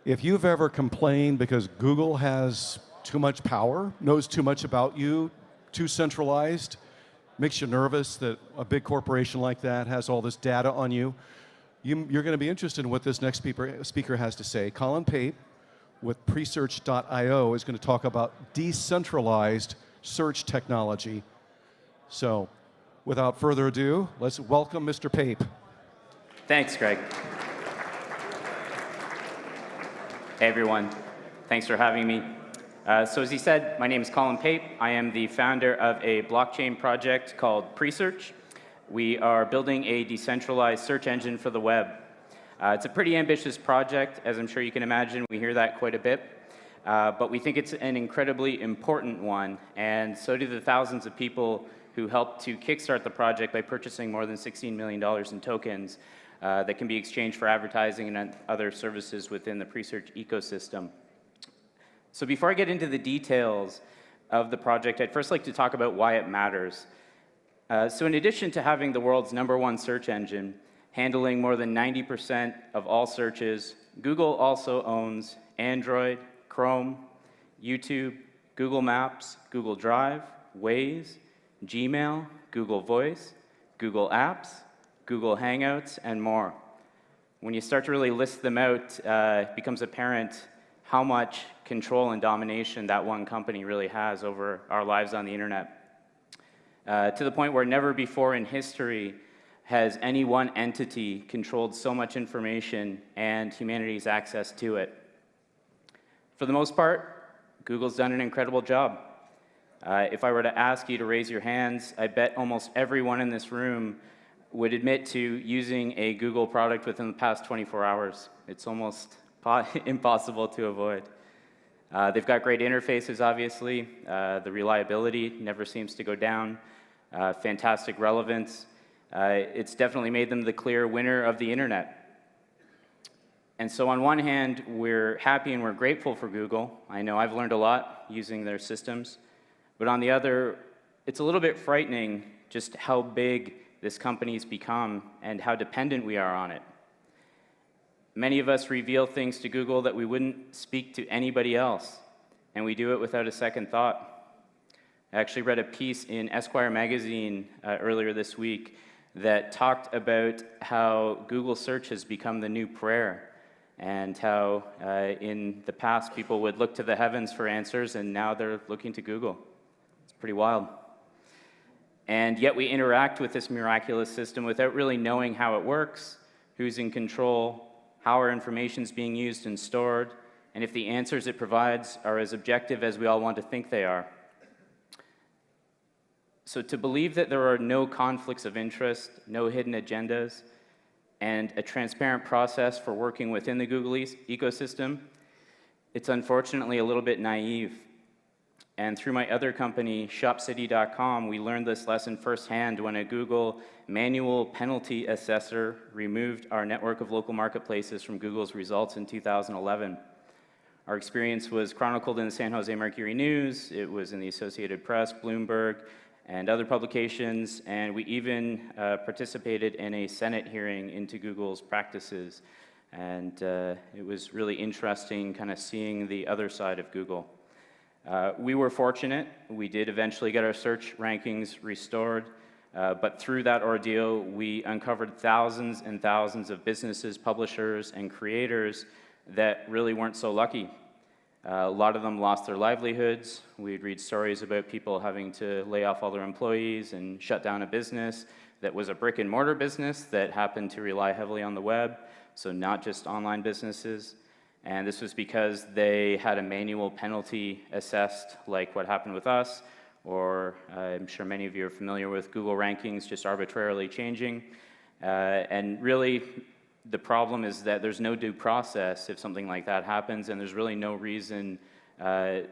If you've ever complained because Google has too much power, knows too much about you, too centralized, makes you nervous that a big corporation like that has all this data on you, you're going to be interested in what this next speaker has to say. Colin Pape with Presearch.io is going to talk about decentralized search technology. So, without further ado, let's welcome Mr. Pape. Thanks, Greg. Hey, everyone. Thanks for having me. So as he said, my name is Colin Pape. I am the founder of a blockchain project called Presearch. We are building a decentralized search engine for the web. It's a pretty ambitious project, as I'm sure you can imagine. We hear that quite a bit. But we think it's an incredibly important one, and so do the thousands of people who helped to kickstart the project by purchasing more than $16 million in tokens that can be exchanged for advertising and other services within the Presearch ecosystem. So before I get into the details of the project, I'd first like to talk about why it matters. So in addition to having the world's #1 search engine, handling more than 90% of all searches, Google also owns Android, Chrome, YouTube, Google Maps, Google Drive, Waze, Gmail, Google Voice, Google Apps, Google Hangouts, and more. When you start to really list them out, it becomes apparent how much control and domination that one company really has over our lives on the internet. To the point where never before in history has any one entity controlled so much information and humanity's access to it. For the most part, Google's done an incredible job. If I were to ask you to raise your hands, I bet almost everyone in this room would admit to using a Google product within the past 24 hours. It's almost impossible to avoid. They've got great interfaces, obviously. The reliability never seems to go down. Fantastic relevance. It's definitely made them the clear winner of the internet. And so on one hand, we're happy and we're grateful for Google. I know I've learned a lot using their systems. But on the other, it's a little bit frightening just how big this company's become and how dependent we are on it. Many of us reveal things to Google that we wouldn't speak to anybody else, and we do it without a second thought. I actually read a piece in Esquire magazine earlier this week that talked about how Google search has become the new prayer, and how in the past people would look to the heavens for answers, and now they're looking to Google. It's pretty wild. And yet we interact with this miraculous system without really knowing how it works, who's in control, how our information is being used and stored, and if the answers it provides are as objective as we all want to think they are. So to believe that there are no conflicts of interest, no hidden agendas, and a transparent process for working within the Google ecosystem, it's unfortunately a little bit naive. And through my other company, ShopCity.com, we learned this lesson firsthand when a Google manual penalty assessor removed our network of local marketplaces from Google's results in 2011. Our experience was chronicled in the San Jose Mercury News, it was in the Associated Press, Bloomberg, and other publications, and we even participated in a Senate hearing into Google's practices. And it was really interesting kind of seeing the other side of Google. We were fortunate. We did eventually get our search rankings restored, but through that ordeal, we uncovered thousands and thousands of businesses, publishers, and creators that really weren't so lucky. A lot of them lost their livelihoods. We'd read stories about people having to lay off all their employees and shut down a business that was a brick-and-mortar business that happened to rely heavily on the web, so not just online businesses. And this was because they had a manual penalty assessed, like what happened with us, or I'm sure many of you are familiar with Google rankings just arbitrarily changing. And really, the problem is that there's no due process if something like that happens, and there's really no reason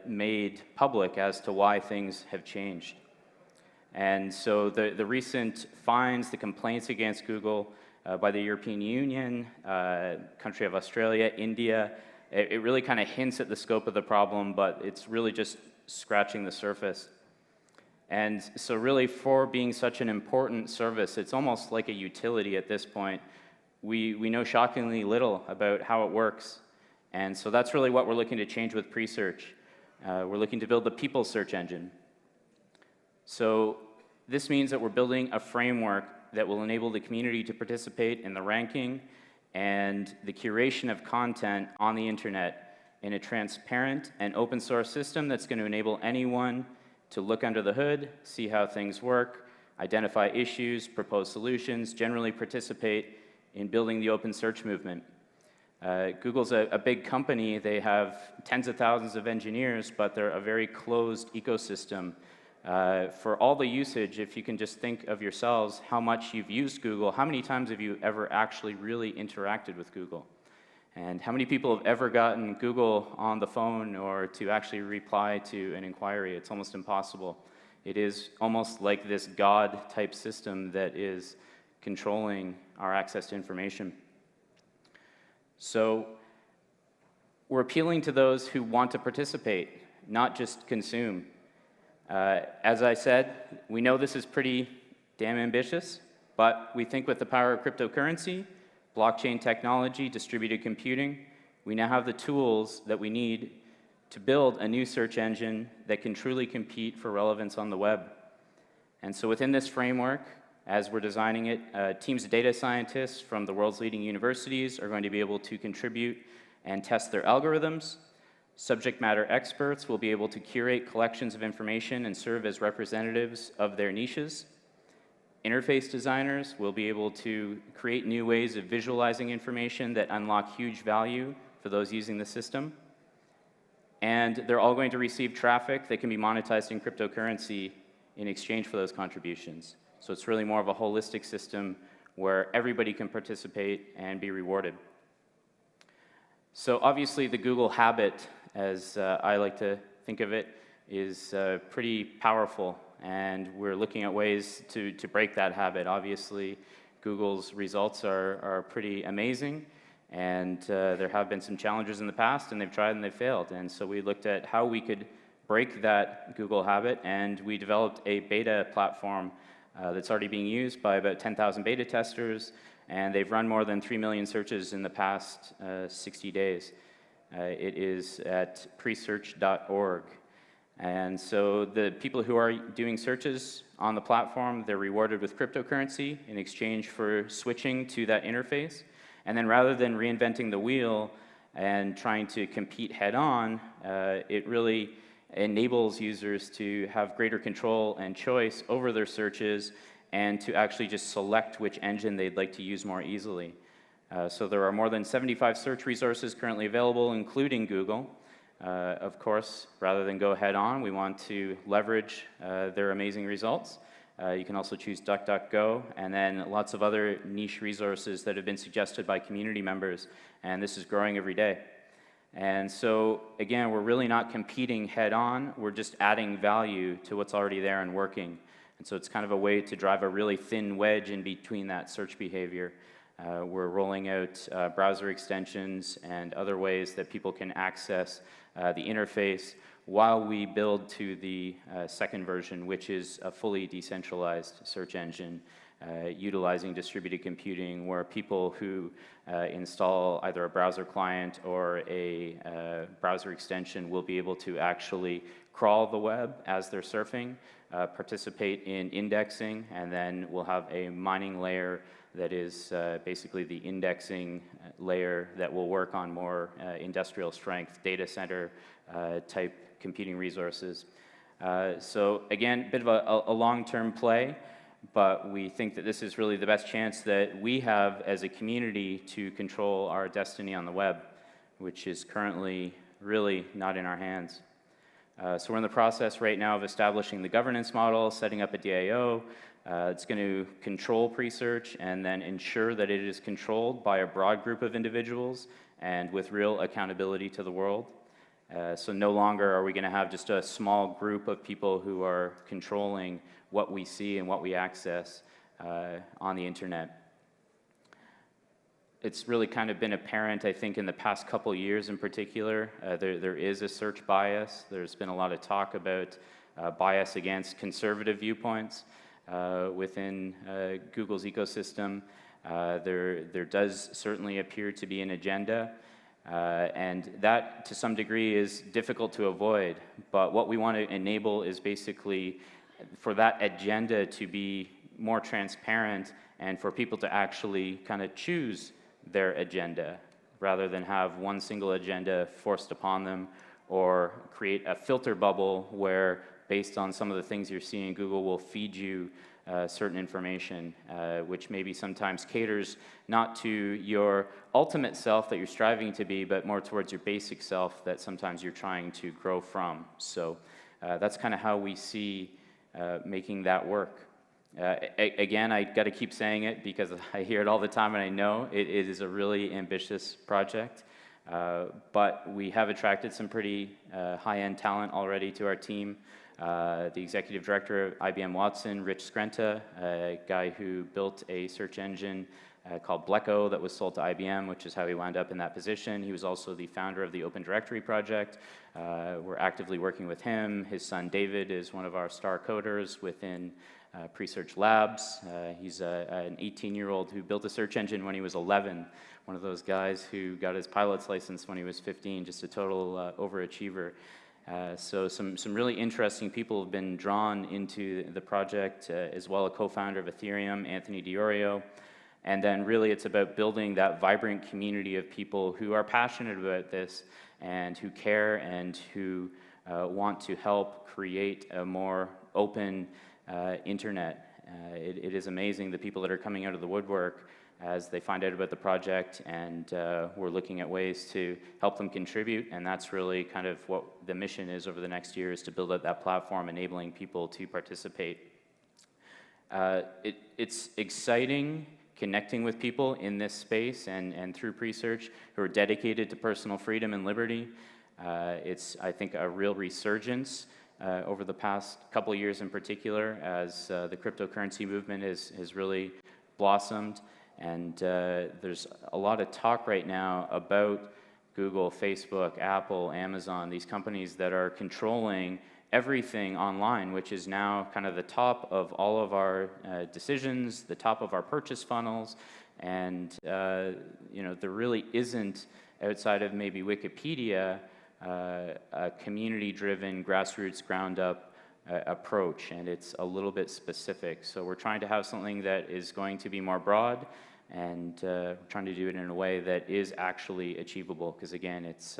made public as to why things have changed. And so the recent fines, the complaints against Google by the European Union, country of Australia, India, it really kind of hints at the scope of the problem, but it's really just scratching the surface. And so really, for being such an important service, it's almost like a utility at this point. We know shockingly little about how it works. And so that's really what we're looking to change with pre-search. We're looking to build the people's search engine. So this means that we're building a framework that will enable the community to participate in the ranking and the curation of content on the internet in a transparent and open source system that's going to enable anyone to look under the hood, see how things work, identify issues, propose solutions, generally participate in building the open search movement. Google's a big company. They have tens of thousands of engineers, but they're a very closed ecosystem. For all the usage, if you can just think of yourselves how much you've used Google, how many times have you ever actually really interacted with Google? And how many people have ever gotten Google on the phone or to actually reply to an inquiry? It's almost impossible. It is almost like this God-type system that is controlling our access to information. So we're appealing to those who want to participate, not just consume. As I said, we know this is pretty damn ambitious, but we think with the power of cryptocurrency, blockchain technology, distributed computing, we now have the tools that we need to build a new search engine that can truly compete for relevance on the web. And so within this framework, as we're designing it, teams of data scientists from the world's leading universities are going to be able to contribute and test their algorithms. Subject matter experts will be able to curate collections of information and serve as representatives of their niches. Interface designers will be able to create new ways of visualizing information that unlock huge value for those using the system. And they're all going to receive traffic that can be monetized in cryptocurrency in exchange for those contributions. So it's really more of a holistic system where everybody can participate and be rewarded. So obviously the Google habit, as I like to think of it, is pretty powerful, and we're looking at ways to break that habit. Obviously, Google's results are pretty amazing, and there have been some challenges in the past, and they've tried and they've failed. And so we looked at how we could break that Google habit, and we developed a beta platform that's already being used by about 10,000 beta testers, and they've run more than 3 million searches in the past 60 days. It is at presearch.org. And so the people who are doing searches on the platform, they're rewarded with cryptocurrency in exchange for switching to that interface. And then rather than reinventing the wheel and trying to compete head-on, it really enables users to have greater control and choice over their searches and to actually just select which engine they'd like to use more easily. So there are more than 75 search resources currently available, including Google. Of course, rather than go head-on, we want to leverage their amazing results. You can also choose DuckDuckGo, and then lots of other niche resources that have been suggested by community members, and this is growing every day. And so, again, we're really not competing head-on, we're just adding value to what's already there and working. And so it's kind of a way to drive a really thin wedge in between that search behavior. We're rolling out browser extensions and other ways that people can access the interface while we build to the second version, which is a fully decentralized search engine utilizing distributed computing, where people who install either a browser client or a browser extension will be able to actually crawl the web as they're surfing, participate in indexing, and then we'll have a mining layer that is basically the indexing layer that will work on more industrial strength data center type computing resources. So again, a bit of a long-term play, but we think that this is really the best chance that we have as a community to control our destiny on the web, which is currently really not in our hands. So we're in the process right now of establishing the governance model, setting up a DAO. It's going to control pre-search and then ensure that it is controlled by a broad group of individuals and with real accountability to the world. So no longer are we going to have just a small group of people who are controlling what we see and what we access on the internet. It's really kind of been apparent, I think, in the past couple years in particular. There is a search bias. There's been a lot of talk about bias against conservative viewpoints within Google's ecosystem. There does certainly appear to be an agenda. And that, to some degree, is difficult to avoid. But what we want to enable is basically for that agenda to be more transparent and for people to actually kind of choose their agenda rather than have one single agenda forced upon them or create a filter bubble where, based on some of the things you're seeing, Google will feed you certain information, which maybe sometimes caters not to your ultimate self that you're striving to be, but more towards your basic self that sometimes you're trying to grow from. So that's kind of how we see making that work. Again, I got to keep saying it because I hear it all the time, and I know it is a really ambitious project. But we have attracted some pretty high-end talent already to our team. The executive director of IBM Watson, Rich Skrenta, a guy who built a search engine called Bleco that was sold to IBM, which is how he wound up in that position. He was also the founder of the Open Directory project. We're actively working with him. His son David is one of our star coders within Presearch Labs. He's an 18-year-old who built a search engine when he was 11, one of those guys who got his pilot's license when he was 15, just a total overachiever. So some really interesting people have been drawn into the project, as well. A co-founder of Ethereum, Anthony Diorio. And then really it's about building that vibrant community of people who are passionate about this and who care and who want to help create a more open internet. It is amazing the people that are coming out of the woodwork as they find out about the project, and we're looking at ways to help them contribute, and that's really kind of what the mission is over the next year, is to build out that platform enabling people to participate. It's exciting connecting with people in this space and through Presearch who are dedicated to personal freedom and liberty. It's, I think, a real resurgence over the past couple of years in particular as the cryptocurrency movement has really blossomed. And there's a lot of talk right now about Google, Facebook, Apple, Amazon, these companies that are controlling everything online, which is now kind of the top of all of our decisions, the top of our purchase funnels. And you know, there really isn't, outside of maybe Wikipedia, a community-driven, grassroots, ground-up approach, and it's a little bit specific. So we're trying to have something that is going to be more broad, and we're trying to do it in a way that is actually achievable, because again, it's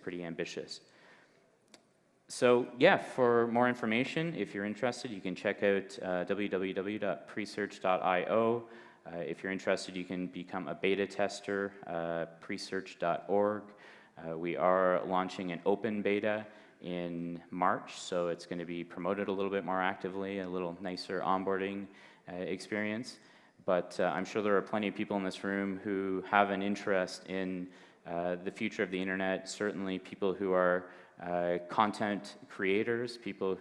pretty ambitious. So yeah, for more information, if you're interested, you can check out www.presearch.io. If you're interested, you can become a beta tester, presearch.org. We are launching an open beta in March, so it's going to be promoted a little bit more actively, a little nicer onboarding experience. But I'm sure there are plenty of people in this room who have an interest in the future of the internet, certainly people who are content creators, people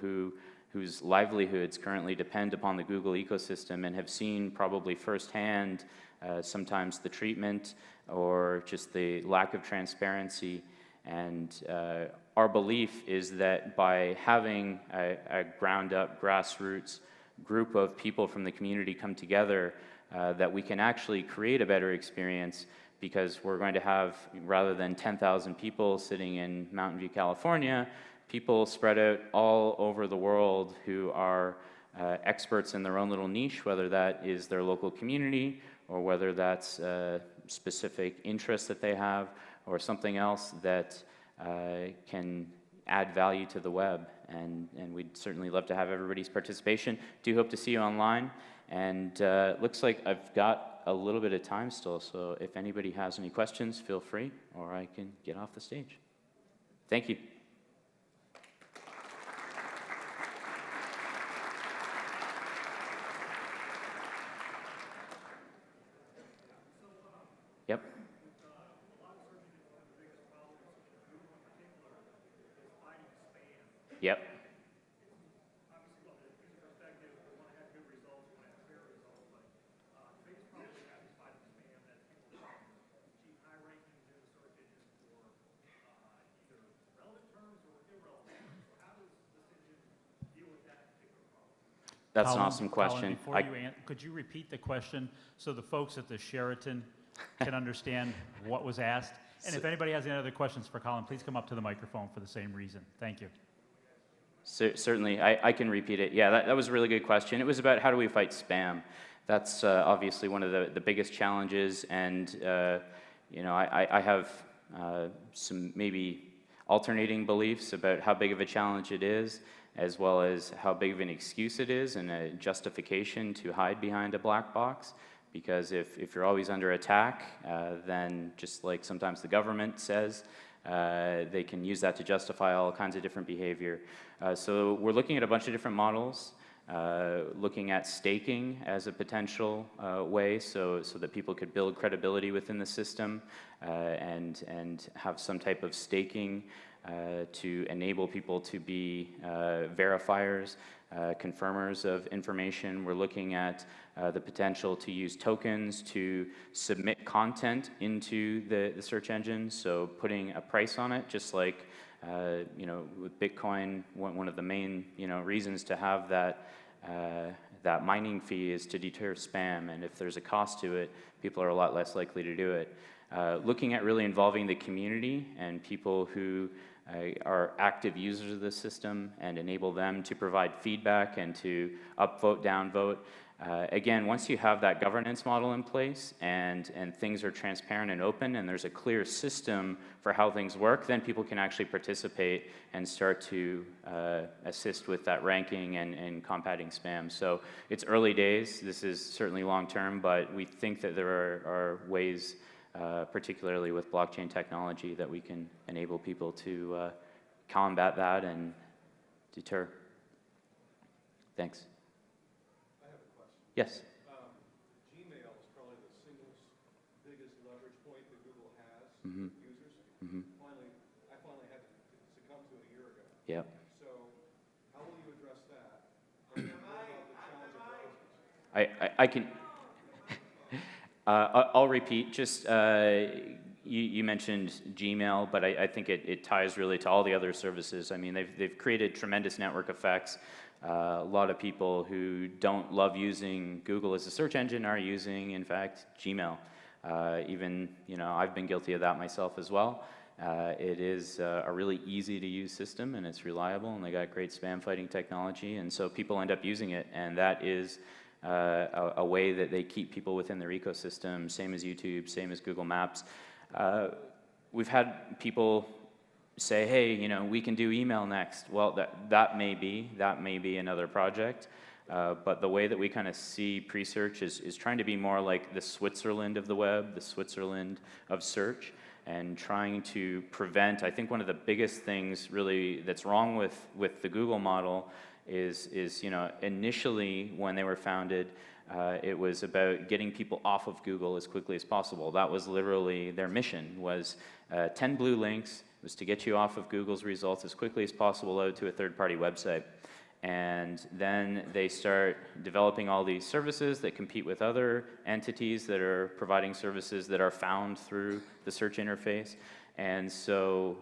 whose livelihoods currently depend upon the Google ecosystem and have seen probably firsthand sometimes the treatment or just the lack of transparency. And our belief is that by having a ground-up, grassroots group of people from the community come together, that we can actually create a better experience, because we're going to have, rather than 10,000 people sitting in Mountain View, California, people spread out all over the world who are experts in their own little niche, whether that is their local community or whether that's a specific interest that they have or something else that can add value to the web. And we'd certainly love to have everybody's participation. Do hope to see you online. And looks like I've got a little bit of time still, so if anybody has any questions, feel free, or I can get off the stage. Thank you. Yep. Yep. That's an awesome question. Colin, could you repeat the question so the folks at the Sheraton can understand what was asked? And if anybody has any other questions for Colin, please come up to the microphone for the same reason. Thank you. Certainly, I can repeat it. Yeah, that was a really good question. It was about how do we fight spam. That's obviously one of the biggest challenges, and you know, I have some maybe alternating beliefs about how big of a challenge it is, as well as how big of an excuse it is and a justification to hide behind a black box. Because if you're always under attack, then just like sometimes the government says, they can use that to justify all kinds of different behavior. So we're looking at a bunch of different models, looking at staking as a potential way so that people could build credibility within the system and have some type of staking to enable people to be verifiers, confirmers of information. We're looking at the potential to use tokens to submit content into the search engine, so putting a price on it, just like you know, with Bitcoin, one of the main reasons to have that mining fee is to deter spam, and if there's a cost to it, people are a lot less likely to do it. Looking at really involving the community and people who are active users of the system and enable them to provide feedback and to upvote, downvote. Again, once you have that governance model in place and things are transparent and open and there's a clear system for how things work, then people can actually participate and start to assist with that ranking and combating spam. So it's early days. This is certainly long term, but we think that there are ways, particularly with blockchain technology, that we can enable people to combat that and deter. Thanks. I have a question. Yes. Gmail is probably the single biggest leverage point that Google has with users. I finally had to succumb to it a year ago. Yep. So how will you address that? And what about the challenge of browsers? I can. I'll repeat. Just you mentioned Gmail, but I think it ties really to all the other services. I mean, they've created tremendous network effects. A lot of people who don't love using Google as a search engine are using, in fact, Gmail. Even, I've been guilty of that myself as well. It is a really easy to use system, and it's reliable, and they got great spam fighting technology, and so people end up using it, and that is a way that they keep people within their ecosystem, same as YouTube, same as Google Maps. We've had people say, hey, we can do email next. Well, that may be another project, but the way that we kind of see Presearch is trying to be more like the Switzerland of the web, the Switzerland of search, and trying to prevent, I think one of the biggest things really that's wrong with the Google model is initially when they were founded, it was about getting people off of Google as quickly as possible. That was literally their mission, was 10 blue links, was to get you off of Google's results as quickly as possible out to a third-party website. And then they start developing all these services that compete with other entities that are providing services that are found through the search interface. And so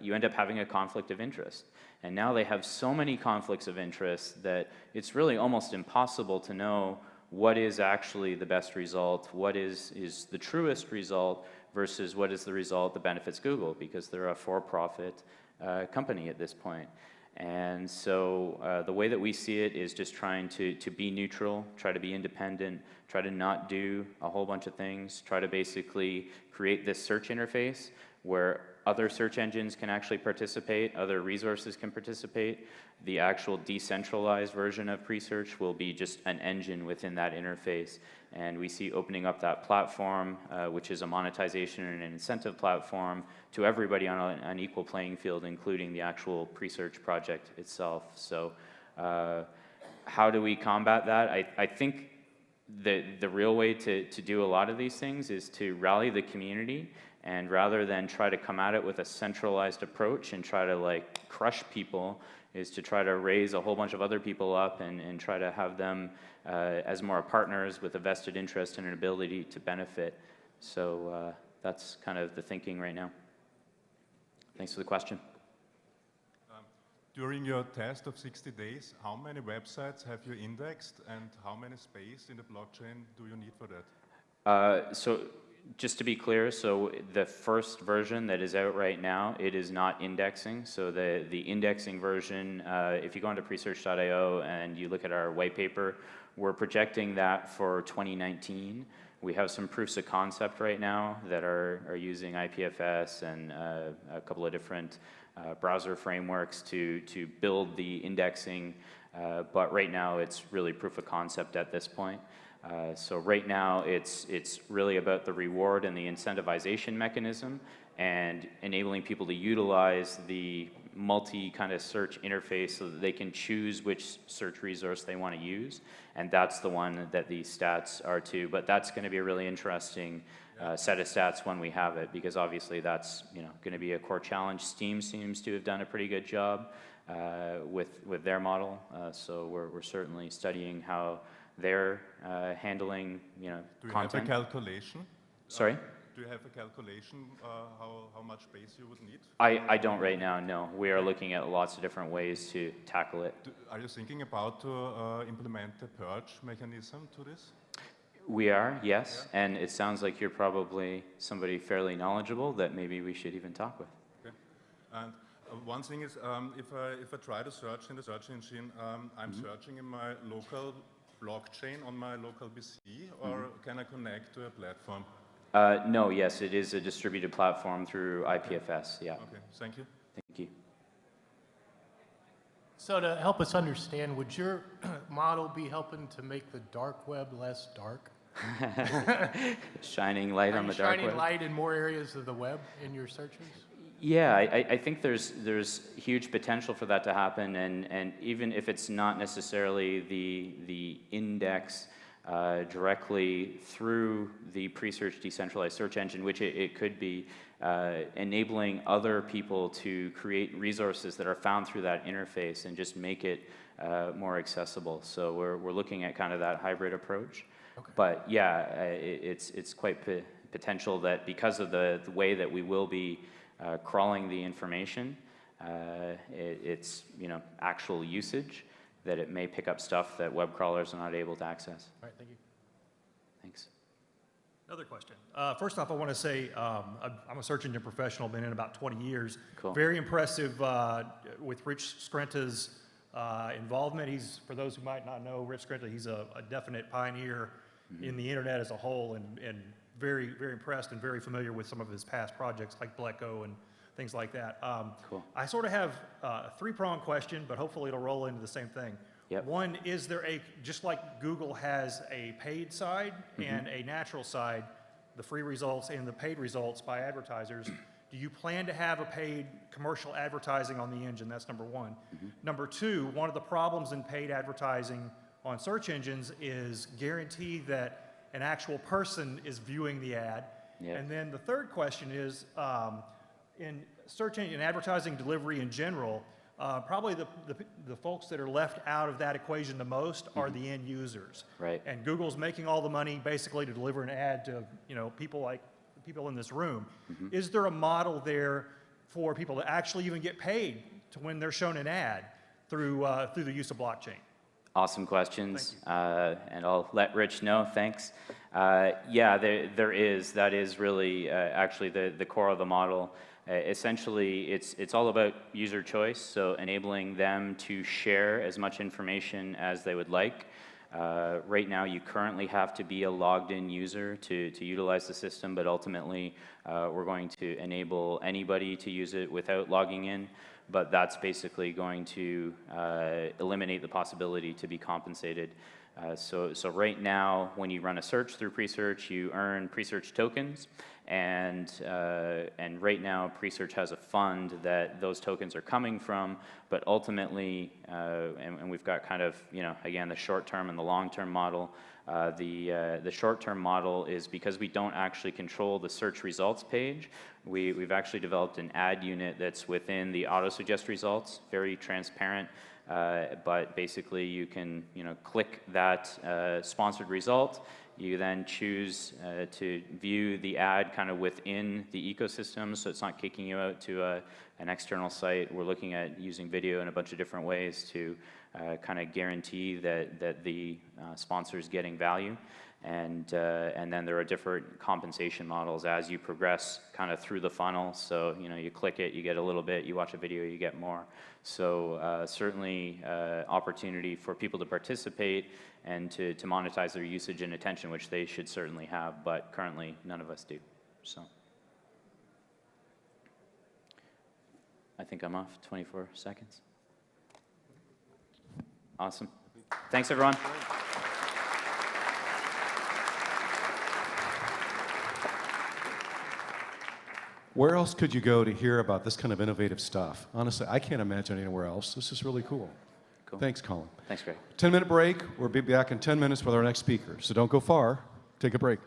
you end up having a conflict of interest. And now they have so many conflicts of interest that it's really almost impossible to know what is actually the best result, what is the truest result, versus what is the result that benefits Google, because they're a for-profit company at this point. And so the way that we see it is just trying to be neutral, try to be independent, try to not do a whole bunch of things, try to basically create this search interface where other search engines can actually participate, other resources can participate. The actual decentralized version of Presearch will be just an engine within that interface. And we see opening up that platform, which is a monetization and an incentive platform, to everybody on an equal playing field, including the actual Presearch project itself. So how do we combat that? I think the real way to do a lot of these things is to rally the community, and rather than try to come at it with a centralized approach and try to crush people, is to try to raise a whole bunch of other people up and try to have them as more partners with a vested interest and an ability to benefit. So that's kind of the thinking right now. Thanks for the question. During your test of 60 days, how many websites have you indexed, and how many space in the blockchain do you need for that? So Just to be clear, so the first version that is out right now, it is not indexing. So the indexing version, if you go onto presearch.io and you look at our white paper, we're projecting that for 2019. We have some proofs of concept right now that are using IPFS and a couple of different browser frameworks to build the indexing, but right now it's really proof of concept at this point. So right now it's really about the reward and the incentivization mechanism and enabling people to utilize the multi kind of search interface so that they can choose which search resource they want to use, and that's the one that the stats are to. But that's going to be a really interesting set of stats when we have it, because obviously that's going to be a core challenge. Steam seems to have done a pretty good job with their model, so we're certainly studying how they're handling Do you content. have a calculation? Sorry? Do you have a calculation how much space you would need? I don't right now, no. We are looking at lots of different ways to tackle it. Are you thinking about to implement a purge mechanism to this? We are, yes, and it sounds like you're probably somebody fairly knowledgeable that maybe we should even talk with. Okay. And one thing is, if I try to search in the search engine, I'm searching in my local blockchain on my local PC, or can I connect to a platform? No, yes, it is a distributed platform through IPFS, yeah. Okay, thank you. Thank you. So to help us understand, would your model be helping to make the dark web less dark? Shining light on the dark Shining web. light in more areas of the web in your searches? Yeah, I think there's huge potential for that to happen, and even if it's not necessarily the index directly through the Presearch decentralized search engine, which it could be, enabling other people to create resources that are found through that interface and just make it more accessible. So we're looking at kind of that hybrid approach. Okay. But yeah, it's quite potential that because of the way that we will be crawling the information, it's actual usage, that it may pick up stuff that web crawlers are not able to access. All right, thank you. Thanks. Another question. First off, I want to say I'm a search engine professional, been in about 20 years. Cool. Very impressive with Rich Skrenta's involvement. For those who might not know, Rich Skrenta, he's a definite pioneer in the internet as a whole, and very, very impressed and very familiar with some of his past projects like Bleco and things like that. Cool. I sort of have a three-pronged question, but hopefully it'll roll into the same thing. Yep. One, is there just like Google has a paid side and a natural side, the free results and the paid results by advertisers, do you plan to have a paid commercial advertising on the engine? That's number one. Number two, one of the problems in paid advertising on search engines is guarantee that an actual person is viewing the ad. Yep. And then the third question is, in search engine advertising delivery in general, probably the folks that are left out of that equation the most are the end users. Right. And Google's making all the money basically to deliver an ad to people like the people in this room. Is there a model there for people to actually even get paid to when they're shown an ad through the use of blockchain? Awesome questions, and I'll let Rich know, thanks. Yeah, there is. That is really actually the core of the model. Essentially, it's all about user choice, so enabling them to share as much information as they would like. Right now, you currently have to be a logged-in user to utilize the system, but ultimately, we're going to enable anybody to use it without logging in. But that's basically going to eliminate the possibility to be compensated. So right now, when you run a search through Presearch, you earn Presearch tokens, and right now, Presearch has a fund that those tokens are coming from. But ultimately, and we've got kind of again the short-term and the long-term model. The short-term model is because we don't actually control the search results page. We've actually developed an ad unit that's within the auto-suggest results, very transparent. But basically, you can click that sponsored result. You then choose to view the ad kind of within the ecosystem, so it's not kicking you out to an external site. We're looking at using video in a bunch of different ways to kind of guarantee that the sponsor is getting value. And then there are different compensation models as you progress kind of through the funnel. So, you know, you click it, you get a little bit, you watch a video, you get more. So certainly opportunity for people to participate and to monetize their usage and attention, which they should certainly have, but currently none of us do. So I think I'm off 24 seconds. Awesome. Thanks, everyone. Where else could you go to hear about this kind of innovative stuff? Honestly, I can't imagine anywhere else. This is really cool. Cool. Thanks, Colin. Thanks, Greg. 10-minute break. We'll be back in 10 minutes with our next speaker. So don't go far. Take a break.